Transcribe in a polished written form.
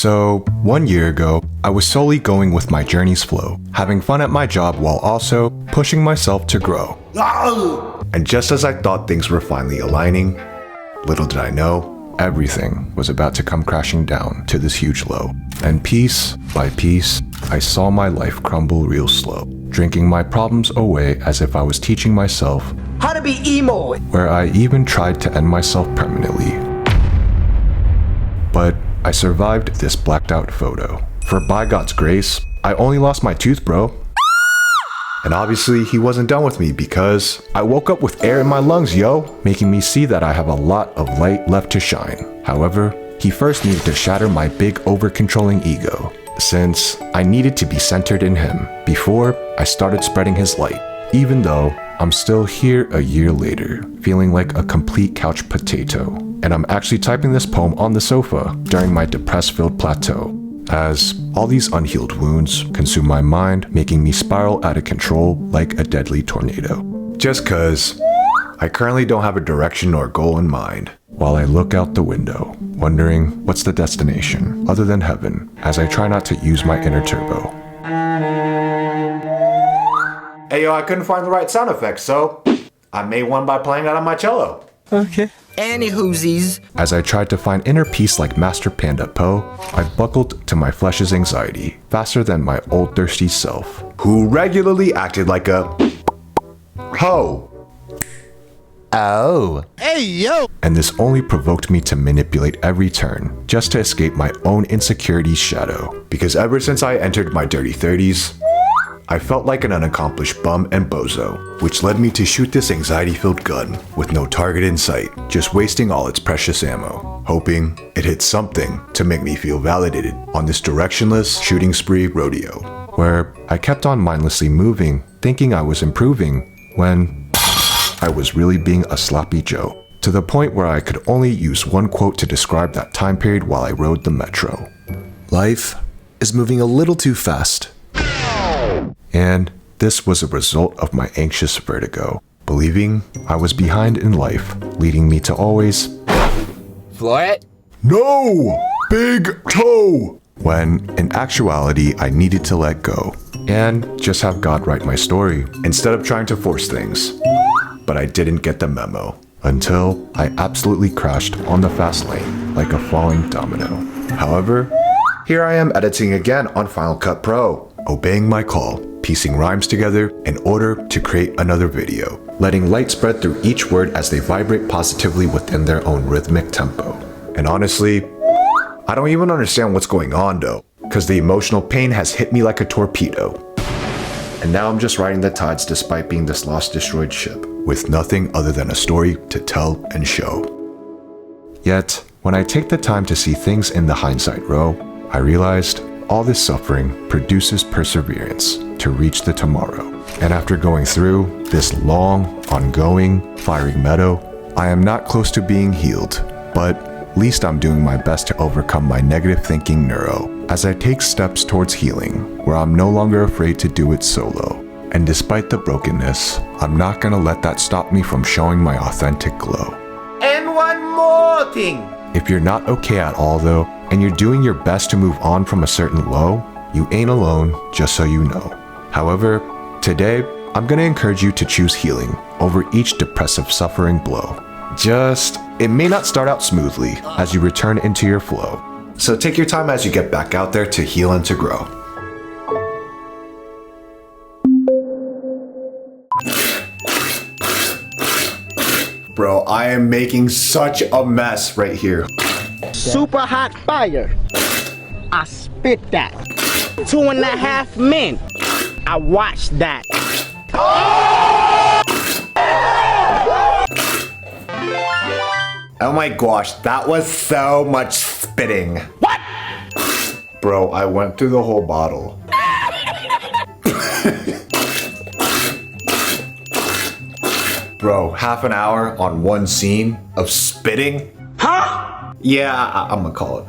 So, 1 year ago, I was solely going with my journey's flow, having fun at my job while also pushing myself to grow. And just as I thought things were finally aligning, little did I know, everything was about to come crashing down to this huge low. And piece by piece, I saw my life crumble real slow, drinking my problems away as if I was teaching myself how to be emo, where I even tried to end myself permanently. But I survived this blacked out photo. For by God's grace, I only lost my tooth, bro. And obviously he wasn't done with me because I woke up with air in my lungs, yo, making me see that I have a lot of light left to shine. However, he first needed to shatter my big over-controlling ego, since I needed to be centered in him before I started spreading his light, even though I'm still here a year later, feeling like a complete couch potato. And I'm actually typing this poem on the sofa during my depressed-filled plateau, as all these unhealed wounds consume my mind, making me spiral out of control like a deadly tornado. Just cause I currently don't have a direction or goal in mind, while I look out the window, wondering what's the destination other than heaven, as I try not to use my inner turbo. Hey yo, I couldn't find the right sound effects, so I made one by playing it on my cello. Okay. Anywhoosies. As I tried to find inner peace like Master Panda Poe, I buckled to my flesh's anxiety faster than my old thirsty self, who regularly acted like a hoe. Oh. Hey, yo! And this only provoked me to manipulate every turn, just to escape my own insecurity's shadow. Because ever since I entered my dirty 30s, I felt like an unaccomplished bum and bozo, which led me to shoot this anxiety-filled gun with no target in sight, just wasting all its precious ammo, hoping it hit something to make me feel validated on this directionless shooting spree rodeo, where I kept on mindlessly moving, thinking I was improving, when I was really being a sloppy Joe, to the point where I could only use one quote to describe that time period while I rode the metro. Life is moving a little too fast. And this was a result of my anxious vertigo, believing I was behind in life, leading me to always Floor it? No! Big toe! When in actuality I needed to let go and just have God write my story instead of trying to force things. But I didn't get the memo until I absolutely crashed on the fast lane like a falling domino. However, here I am editing again on Final Cut Pro, obeying my call, piecing rhymes together in order to create another video, letting light spread through each word as they vibrate positively within their own rhythmic tempo. And honestly, I don't even understand what's going on though, because the emotional pain has hit me like a torpedo. And now I'm just riding the tides despite being this lost, destroyed ship, with nothing other than a story to tell and show. Yet, when I take the time to see things in the hindsight row, I realized all this suffering produces perseverance to reach the tomorrow. And after going through this long, ongoing, firing meadow, I am not close to being healed, but at least I'm doing my best to overcome my negative thinking neuro as I take steps towards healing, where I'm no longer afraid to do it solo. And despite the brokenness, I'm not gonna let that stop me from showing my authentic glow. And one more thing. If you're not okay at all though, and you're doing your best to move on from a certain low, you ain't alone, just so you know. However, today, I'm gonna encourage you to choose healing over each depressive suffering blow. It may not start out smoothly as you return into your flow. So take your time as you get back out there to heal and to grow. Bro, I am making such a mess right here. Super hot fire. I spit that. 2.5 men. I watched that. Oh my gosh, that was so much spitting. What? Bro, I went through the whole bottle. Bro, half an hour on one scene of spitting? Huh? Yeah, I'm gonna call it.